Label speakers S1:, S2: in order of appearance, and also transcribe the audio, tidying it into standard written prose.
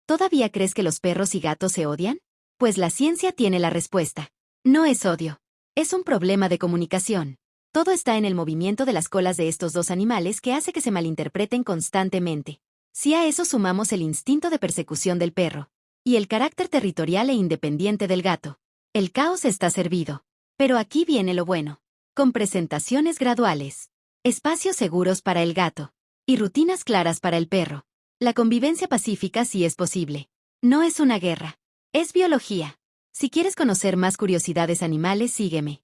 S1: ¿Todavía crees que los perros y gatos se odian? Pues la ciencia tiene la respuesta. No es odio. Es un problema de comunicación. Todo está en el movimiento de las colas de estos dos animales que hace que se malinterpreten constantemente. Si a eso sumamos el instinto de persecución del perro y el carácter territorial e independiente del gato, el caos está servido. Pero aquí viene lo bueno. Con presentaciones graduales, espacios seguros para el gato y rutinas claras para el perro, la convivencia pacífica sí es posible. No es una guerra. Es biología. Si quieres conocer más curiosidades animales, sígueme.